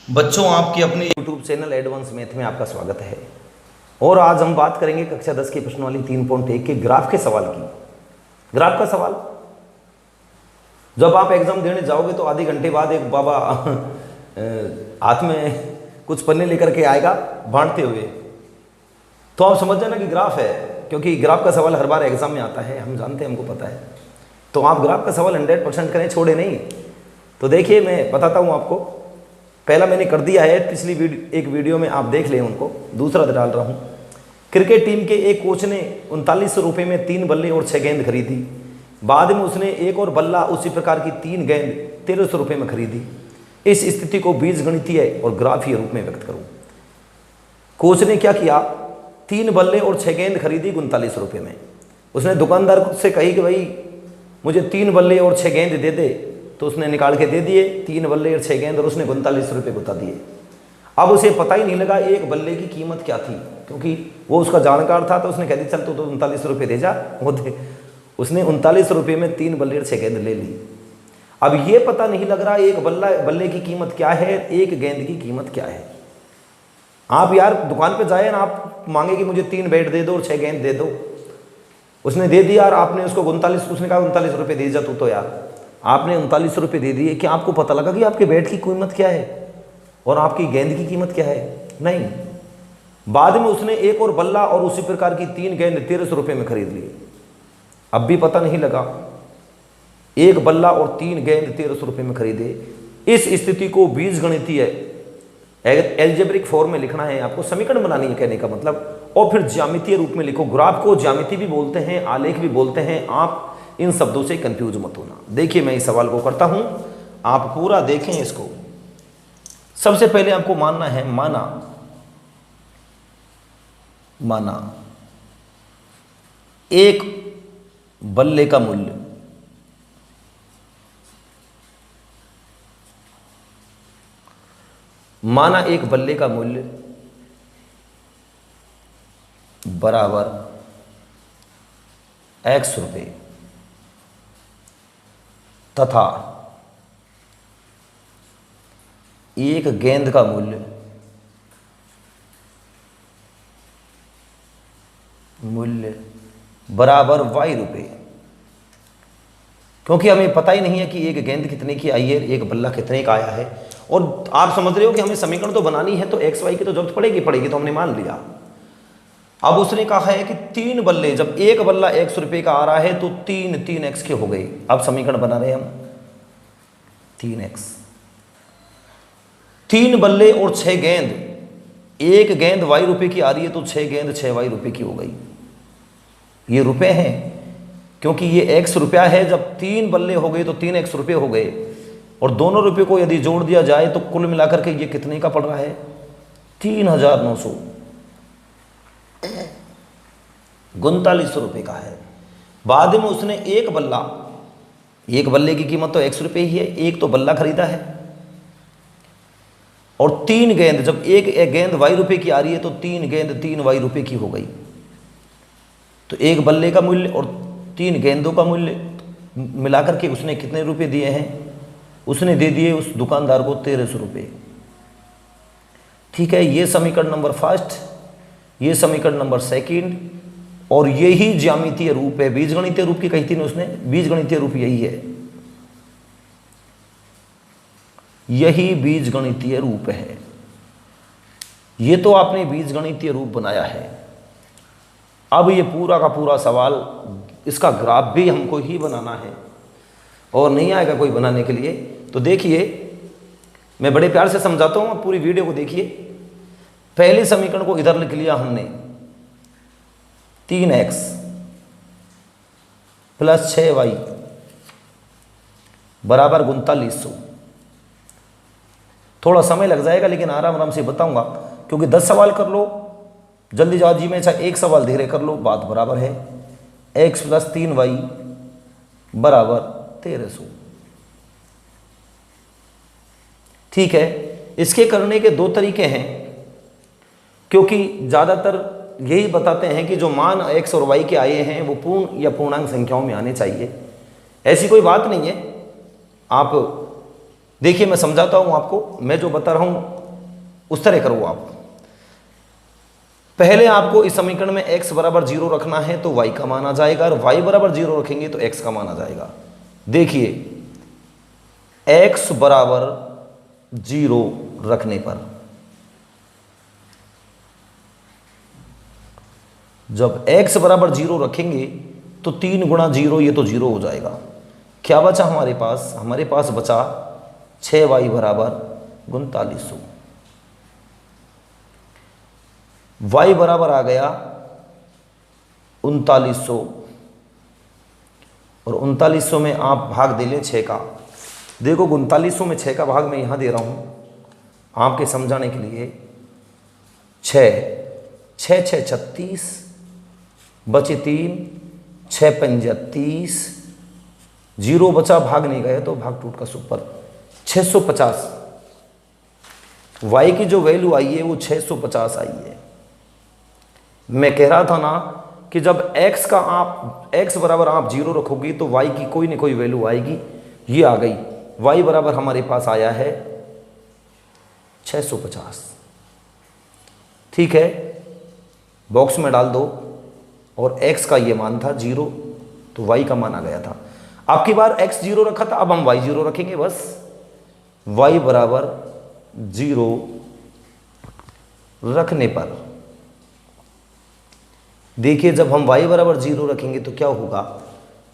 बच्चों, आपके अपने YouTube चैनल एडवांस मैथ में आपका स्वागत है। और आज हम बात करेंगे कक्षा 10 की प्रश्नावली 3.1 के ग्राफ के सवाल की। ग्राफ का सवाल जब आप एग्जाम देने जाओगे तो आधे घंटे बाद एक बाबा हाथ में कुछ पन्ने लेकर के आएगा बांटते हुए, तो आप समझ जाना कि ग्राफ है, क्योंकि ग्राफ का सवाल हर बार एग्जाम में आता है, हम जानते हैं, हमको पता है। तो आप ग्राफ का सवाल 100% करें, छोड़े नहीं। तो देखिए, मैं बताता हूँ आपको। पहला मैंने कर दिया है, पिछली एक वीडियो में आप देख लें उनको, दूसरा डाल रहा हूँ। क्रिकेट टीम के एक कोच ने 3900 रुपये में 3 बल्ले और 6 गेंद खरीदी। बाद में उसने एक और बल्ला उसी प्रकार की 3 गेंद 1300 रुपये में खरीदी। इस स्थिति को बीजगणितीय और ग्राफीय रूप में व्यक्त करूँ। कोच ने क्या किया, 3 बल्ले और 6 गेंद खरीदी 3900 रुपये में। उसने दुकानदार से कही कि भाई मुझे 3 बल्ले और 6 गेंद दे दे, तो उसने निकाल के दे दिए 3 बल्ले और 6 गेंद, और उसने 3900 रुपये बता दिए। अब उसे पता ही नहीं लगा एक बल्ले की कीमत क्या थी, क्योंकि वो उसका जानकार था। तो उसने कह दिया चल तो 3900 रुपये दे जा, वो दे। उसने 3900 रुपये में 3 बल्ले और 6 गेंद ले ली। अब ये पता नहीं लग रहा एक बल्ले की कीमत क्या है, एक गेंद की कीमत क्या है। आप यार दुकान पे जाए ना, आप मांगे कि मुझे 3 बैट दे दो और 6 गेंद दे दो। उसने दे दिया और आपने उसको 39, उसने कहा 39 रुपये दे जा तू, तो यार आपने 3900 रुपये दे दिए। क्या आपको पता लगा कि आपके बैट की कीमत क्या है और आपकी गेंद की कीमत क्या है? नहीं। बाद में उसने एक और बल्ला और उसी प्रकार की 3 गेंद 1300 रुपये में खरीद लिए। अब भी पता नहीं लगा, एक बल्ला और 3 गेंद 1300 रुपये में खरीदे। इस स्थिति को बीजगणितीय एल्जेब्रिक फॉर्म में लिखना है, आपको समीकरण बनानी है कहने का मतलब। और फिर ज्यामितीय रूप में लिखो। ग्राफ को ज्यामिति भी बोलते हैं, आलेख भी बोलते हैं। आप इन शब्दों से कंफ्यूज मत होना। देखिए, मैं इस सवाल को करता हूं, आप पूरा देखें इसको। सबसे पहले आपको मानना है, माना एक बल्ले का मूल्य बराबर x रुपये तथा एक गेंद का मूल्य बराबर y रुपये। क्योंकि हमें पता ही नहीं है कि एक गेंद कितने की आई है, एक बल्ला कितने का आया है। और आप समझ रहे हो कि हमें समीकरण तो बनानी है, तो x y की तो जरूरत पड़ेगी, तो हमने मान लिया। अब उसने कहा है कि 3 बल्ले, जब एक बल्ला 100 रुपये का आ रहा है तो 3x के हो गए। अब समीकरण बना रहे हैं हम 3x। 3 बल्ले और 6 गेंद, एक गेंद y रुपये की आ रही है तो 6 गेंद 6y रुपये की हो गई। ये रुपए हैं, क्योंकि ये x रुपया है। जब 3 बल्ले हो गए तो 3x रुपये हो गए, और दोनों रुपये को यदि जोड़ दिया जाए तो कुल मिलाकर के ये कितने का पड़ रहा है? 3949 रुपये का है। बाद में उसने एक बल्ले की कीमत तो 100 रुपये ही है, एक तो बल्ला खरीदा है। और 3 गेंद, जब एक गेंद y रुपये की आ रही है तो 3 गेंद 3y रुपये की हो गई। तो एक बल्ले का मूल्य और 3 गेंदों का मूल्य मिलाकर के उसने कितने रुपए दिए हैं? उसने दे दिए उस दुकानदार को 1300 रुपये। ठीक है, ये समीकरण नंबर फर्स्ट, ये समीकरण नंबर सेकंड, और यही ज्यामितीय रूप है। बीजगणितीय रूप की कही थी ना उसने, बीजगणितीय रूप यही है, यही बीजगणितीय रूप है। ये तो आपने बीजगणितीय रूप बनाया है। अब ये पूरा का पूरा सवाल, इसका ग्राफ भी हमको ही बनाना है, और नहीं आएगा कोई बनाने के लिए। तो देखिए, मैं बड़े प्यार से समझाता हूँ, पूरी वीडियो को देखिए। पहले समीकरण को इधर लिख लिया हमने, 3x प्लस 6y बराबर 3900। थोड़ा समय लग जाएगा, लेकिन आराम आराम से बताऊंगा, क्योंकि 10 सवाल कर लो जल्दीबाजी में, चाहे एक सवाल धीरे कर लो, बात बराबर है। x प्लस 3y बराबर 1300। ठीक है, इसके करने के 2 तरीके हैं, क्योंकि ज़्यादातर यही बताते हैं कि जो मान x और y के आए हैं वो पूर्ण या पूर्णांक संख्याओं में आने चाहिए। ऐसी कोई बात नहीं है। आप देखिए, मैं समझाता हूँ आपको। मैं जो बता रहा हूँ उस तरह करो आप। पहले आपको इस समीकरण में x बराबर 0 रखना है तो y का मान आ जाएगा, और y बराबर 0 रखेंगे तो x का मान आ जाएगा। देखिए x बराबर 0 रखने पर, जब x बराबर 0 रखेंगे तो 3 गुणा 0, ये तो 0 हो जाएगा। क्या बचा हमारे पास? हमारे पास बचा 6y बराबर 3900। y बराबर आ गया 3900, और 3900 में आप भाग दे लें 6 का। देखो 3900 में 6 का भाग मैं यहाँ दे रहा हूँ आपके समझाने के लिए। 6 6 36, बचे 3, 6 पंजा 30, 0 बचा, भाग नहीं गया तो भाग टूट का सुपर 650। y की जो वैल्यू आई है वो 650 आई है। मैं कह रहा था ना कि जब x बराबर आप 0 रखोगे तो y की कोई ना कोई वैल्यू आएगी। ये आ गई, y बराबर हमारे पास आया है 650। ठीक है, बॉक्स में डाल दो, और x का ये मान था 0 तो y का मान आ गया था। आपकी बार x 0 रखा था, अब हम y 0 रखेंगे बस। y बराबर 0 रखने पर देखिए, जब हम y बराबर 0 रखेंगे तो क्या होगा?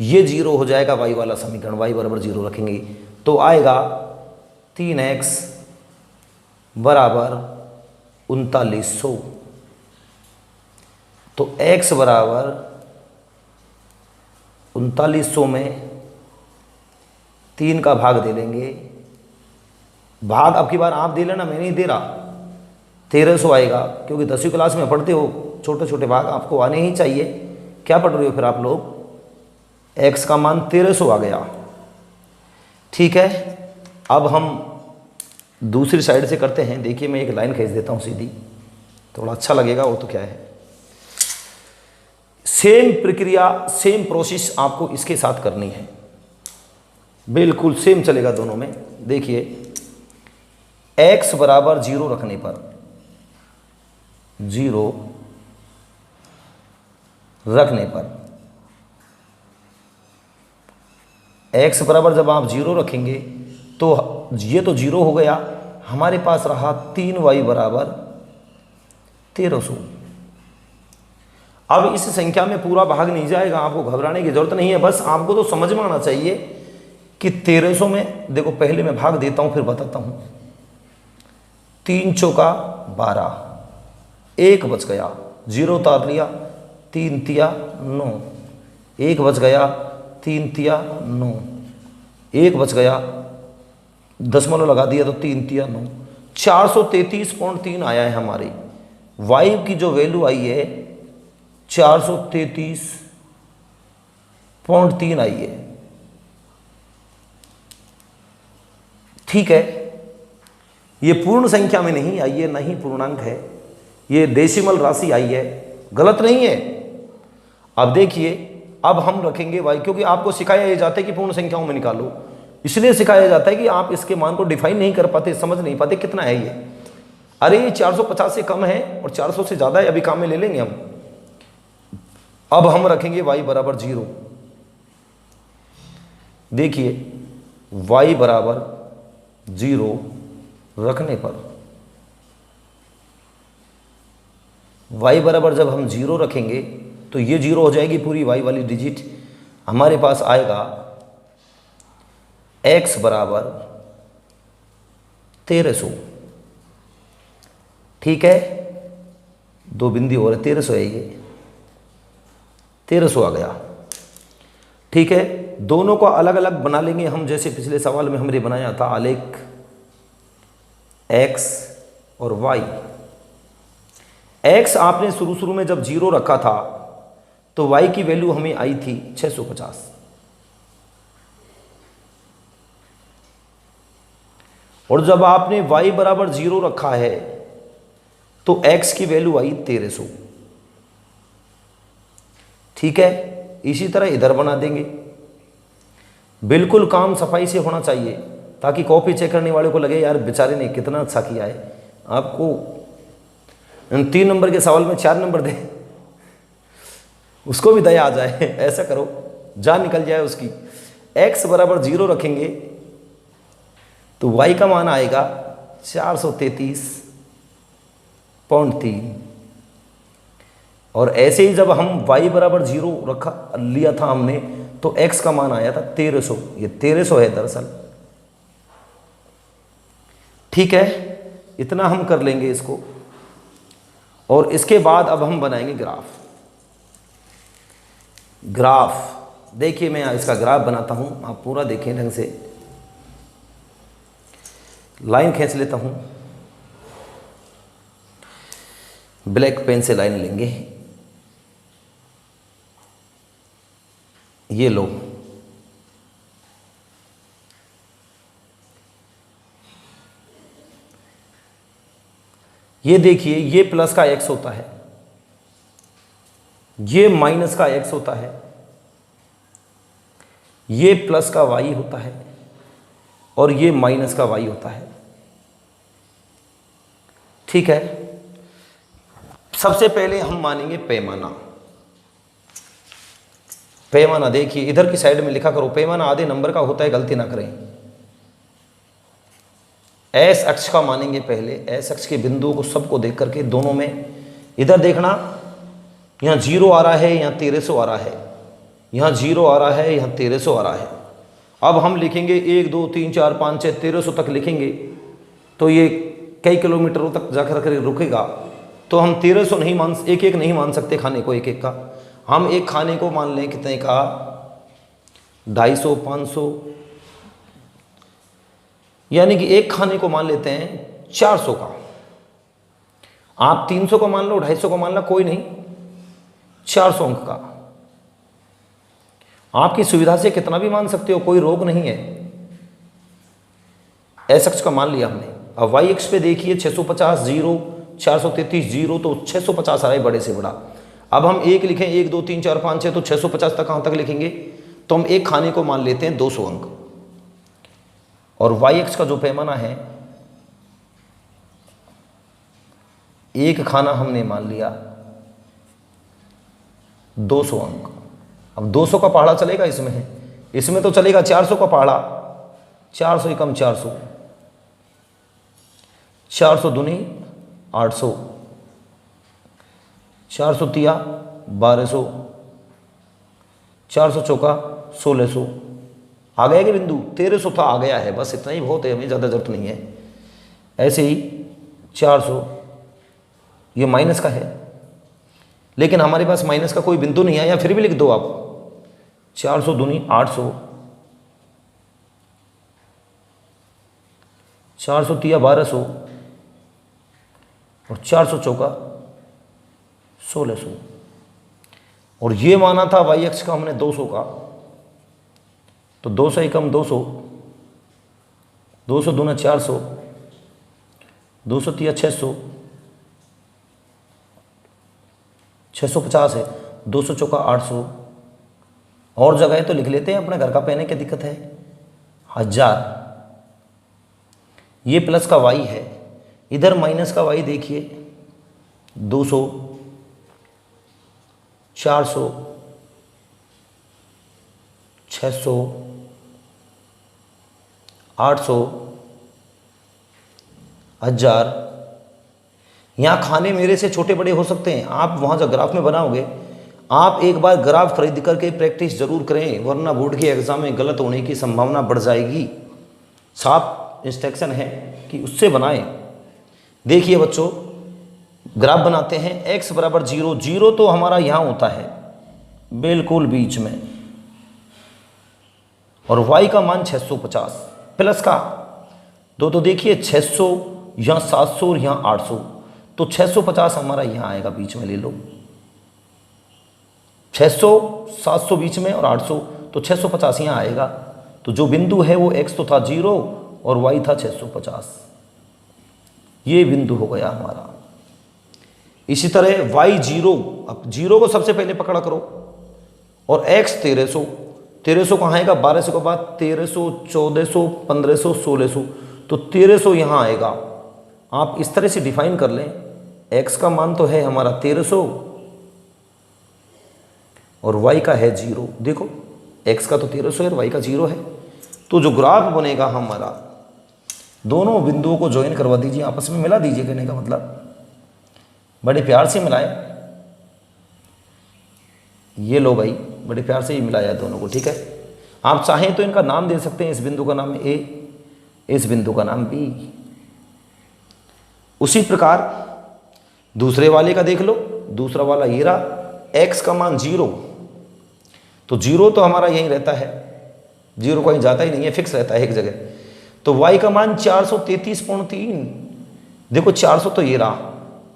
ये 0 हो जाएगा y वाला समीकरण। y बराबर 0 रखेंगे तो आएगा 3x बराबर 3900। तो x बराबर 3900 में 3 का भाग दे लेंगे। भाग अब की बार आप दे लेना, मैं नहीं दे रहा। 1300 आएगा, क्योंकि 10वीं क्लास में पढ़ते हो, छोटे छोटे भाग आपको आने ही चाहिए। क्या पढ़ रहे हो फिर आप लोग? x का मान 1300 आ गया। ठीक है, अब हम दूसरी साइड से करते हैं। देखिए मैं एक लाइन खींच देता हूँ सीधी, थोड़ा अच्छा लगेगा। वो तो क्या है, सेम प्रक्रिया, सेम प्रोसेस आपको इसके साथ करनी है। बिल्कुल सेम चलेगा दोनों में। देखिए x बराबर 0 रखने पर, 0 रखने पर, x बराबर जब आप 0 रखेंगे तो ये तो 0 हो गया। हमारे पास रहा 3y बराबर 1300। अब इस संख्या में पूरा भाग नहीं जाएगा, आपको घबराने की जरूरत नहीं है। बस आपको तो समझ में आना चाहिए कि 1300 में, देखो पहले मैं भाग देता हूं फिर बताता हूं। 3 चौका 12, 1 बच गया, 0 उतार लिया, 3 तिया 9, 1 बच गया, 3 तिया 9, 1 बच गया, दशमलव लगा दिया तो 3 तिया 9, 433.3 आया है हमारी। y की जो वैल्यू आई है 433.3 आई है। ठीक है, ये पूर्ण संख्या में नहीं आई है, नहीं पूर्णांक है, ये डेसिमल राशि आई है, गलत नहीं है। अब देखिए, अब हम रखेंगे y, क्योंकि आपको सिखाया ये जाता है कि पूर्ण संख्याओं में निकालो, इसलिए सिखाया जाता है कि आप इसके मान को डिफाइन नहीं कर पाते, समझ नहीं पाते कितना है ये। अरे ये 450 से कम है और 400 से ज़्यादा है, अभी काम में ले लेंगे हम। अब हम रखेंगे y बराबर 0। देखिए y बराबर 0 रखने पर, y बराबर जब हम 0 रखेंगे तो ये 0 हो जाएगी पूरी y वाली डिजिट। हमारे पास आएगा x बराबर 1300। ठीक है, 2 बिंदी और 1300 है, ये 1300 आ गया। ठीक है, दोनों को अलग अलग बना लेंगे हम, जैसे पिछले सवाल में हमने बनाया था आलेख x और y। x आपने शुरू में जब 0 रखा था तो y की वैल्यू हमें आई थी 650, और जब आपने y बराबर 0 रखा है तो x की वैल्यू आई 1300। ठीक है, इसी तरह इधर बना देंगे। बिल्कुल काम सफाई से होना चाहिए ताकि कॉपी चेक करने वाले को लगे यार बेचारे ने कितना अच्छा किया है। आपको 3 नंबर के सवाल में 4 नंबर दे, उसको भी दया आ जाए, ऐसा करो, जान निकल जाए उसकी। x बराबर 0 रखेंगे तो y का मान आएगा 433.3, और ऐसे ही जब हम y बराबर 0 रखा लिया था हमने तो x का मान आया था 1300, ये 1300 है दरअसल। ठीक है, इतना हम कर लेंगे इसको, और इसके बाद अब हम बनाएंगे ग्राफ। देखिए मैं इसका ग्राफ बनाता हूं, आप पूरा देखें ढंग से। लाइन खींच लेता हूं, ब्लैक पेन से लाइन लेंगे, ये लो। ये देखिए, ये प्लस का x होता है, ये माइनस का x होता है, ये प्लस का y होता है, और ये माइनस का y होता है। ठीक है, सबसे पहले हम मानेंगे पैमाना। पैमाना देखिए इधर की साइड में लिखा करो, पैमाना आधे नंबर का होता है, गलती ना करें। एस अक्ष का मानेंगे पहले, एस अक्ष के बिंदुओं को सबको देख करके दोनों में, इधर देखना यहाँ 0 आ रहा है, यहाँ 1300 आ रहा है, यहाँ 0 आ रहा है, यहाँ 1300 आ रहा है। अब हम लिखेंगे 1 2 3 4 5 6 1300 तक लिखेंगे तो ये कई किलोमीटरों तक जाकर रुकेगा। तो हम 1300 नहीं मान, एक एक नहीं मान सकते खाने को, एक एक का। हम एक खाने को मान लें कितने का, 250 500, यानी कि एक खाने को मान लेते हैं 400 का। आप 300 को मान लो, 250 को मान लो, कोई नहीं, 400 अंक का। आपकी सुविधा से कितना भी मान सकते हो, कोई रोक नहीं है। एस अक्ष का मान लिया हमने। अब वाई अक्ष पे देखिए 650 0, 433 0, तो 650 आ रहा है बड़े से बड़ा। अब हम एक लिखें 1 2 3 4 5 6, तो 650 तक कहाँ तक लिखेंगे, तो हम एक खाने को मान लेते हैं 200 अंक। और वाई अक्ष का जो पैमाना है, एक खाना हमने मान लिया 200 अंक। अब 200 का पहाड़ा चलेगा इसमें है, इसमें तो चलेगा 400 का पहाड़ा, 400 ही कम 400, 400 दूनी 800, 400 तिया 1200, 400 चौका 1600। आ गया कि बिंदु 1300 था, आ गया है, बस इतना ही बहुत है, हमें ज़्यादा जरूरत नहीं है। ऐसे ही 400, ये माइनस का है, लेकिन हमारे पास माइनस का कोई बिंदु नहीं है, या फिर भी लिख दो आप 400 दूनी 800, 400 तिया 1200, और 400 चौका 1600। और ये माना था वाई अक्ष का हमने 200 का, तो 200 ही कम 200, 200 दूना 400, 200 तिया 600, 650 है, 200 चौका 800। और जगह है तो लिख लेते हैं, अपने घर का पेन है, क्या दिक्कत है, 1000। ये प्लस का वाई है, इधर माइनस का वाई देखिए 200, 400, 600, 800, 1000। यहाँ खाने मेरे से छोटे बड़े हो सकते हैं, आप वहाँ जब ग्राफ में बनाओगे, आप एक बार ग्राफ खरीद करके प्रैक्टिस जरूर करें, वरना बोर्ड के एग्जाम में गलत होने की संभावना बढ़ जाएगी। साफ इंस्ट्रक्शन है कि उससे बनाएं। देखिए बच्चों, ग्राफ बनाते हैं। x बराबर 0, 0 तो हमारा यहाँ होता है बिल्कुल बीच में, और y का मान 650 प्लस का 2, तो देखिए 600, यहाँ 700 और यहाँ 800, तो 650 हमारा यहाँ आएगा, बीच में ले लो 600, 700 बीच में और 800, तो 650 यहाँ आएगा। तो जो बिंदु है वो x तो था 0 और y था 650, ये बिंदु हो गया हमारा। इसी तरह y 0, अब 0 को सबसे पहले पकड़ा करो, और x 1300, 1300 कहाँ आएगा, 1200 के बाद 1300, 1400, 1500, 1600, तो 1300 यहाँ आएगा। आप इस तरह से डिफाइन कर लें, x का मान तो है हमारा 1300 और y का है 0। देखो x का तो 1300 है और y का 0 है। तो जो ग्राफ बनेगा हमारा, दोनों बिंदुओं को ज्वाइन करवा दीजिए, आपस में मिला दीजिए, कहने का मतलब बड़े प्यार से मिलाएं। ये लो भाई, बड़े प्यार से ही मिलाया है दोनों को, ठीक है। आप चाहें तो इनका नाम दे सकते हैं, इस बिंदु का नाम A, इस बिंदु का नाम B। उसी प्रकार दूसरे वाले का देख लो, दूसरा वाला ये रहा, x का मान 0, तो 0 तो हमारा यहीं रहता है, 0 कहीं जाता ही नहीं है, फिक्स रहता है एक जगह। तो y का मान 433.3, देखो 400 तो ये रहा,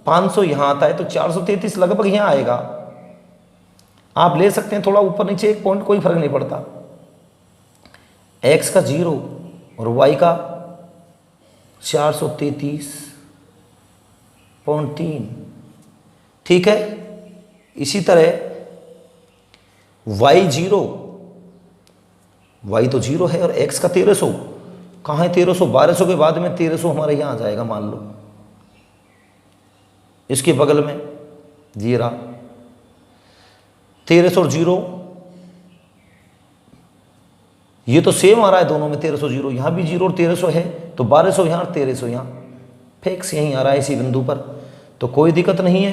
500 यहाँ आता है, तो 433 लगभग यहाँ आएगा। आप ले सकते हैं थोड़ा ऊपर नीचे 1 पॉइंट, कोई फर्क नहीं पड़ता। x का 0 और y का 433.3, ठीक है। इसी तरह y 0, y तो 0 है और x का 1300, कहाँ है 1300, 1200 के बाद में 1300 हमारे यहाँ आ जाएगा, मान लो। इसके बगल में ये रहा 1300 और 0, ये तो सेम आ रहा है दोनों में, 1300 0, यहाँ भी 0 और 1300 है, तो 1200 यहाँ और 1300 यहाँ, फिक्स यहीं आ रहा है इसी बिंदु पर, तो कोई दिक्कत नहीं है।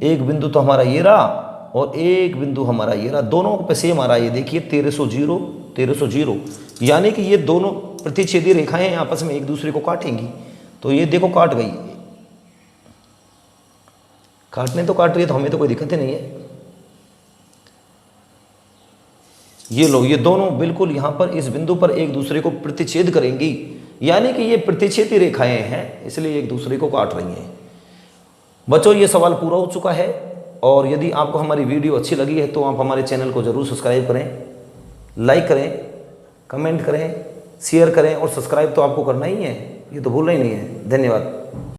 एक बिंदु तो हमारा ये रहा और एक बिंदु हमारा ये रहा, दोनों पे सेम आ रहा है। ये देखिए 1300 0, 1300 0, यानी कि ये दोनों प्रतिच्छेदी रेखाएं आपस में एक दूसरे को काटेंगी। तो ये देखो काट गई, काटने तो काट रही है, तो हमें तो कोई दिक्कत ही नहीं है। ये लो, ये दोनों बिल्कुल यहाँ पर इस बिंदु पर एक दूसरे को प्रतिच्छेद करेंगी, यानी कि ये प्रतिच्छेदी रेखाएं हैं, इसलिए एक दूसरे को काट रही हैं। बच्चों ये सवाल पूरा हो चुका है, और यदि आपको हमारी वीडियो अच्छी लगी है तो आप हमारे चैनल को ज़रूर सब्सक्राइब करें, लाइक करें, कमेंट करें, शेयर करें, और सब्सक्राइब तो आपको करना ही है, ये तो भूलना ही नहीं है। धन्यवाद।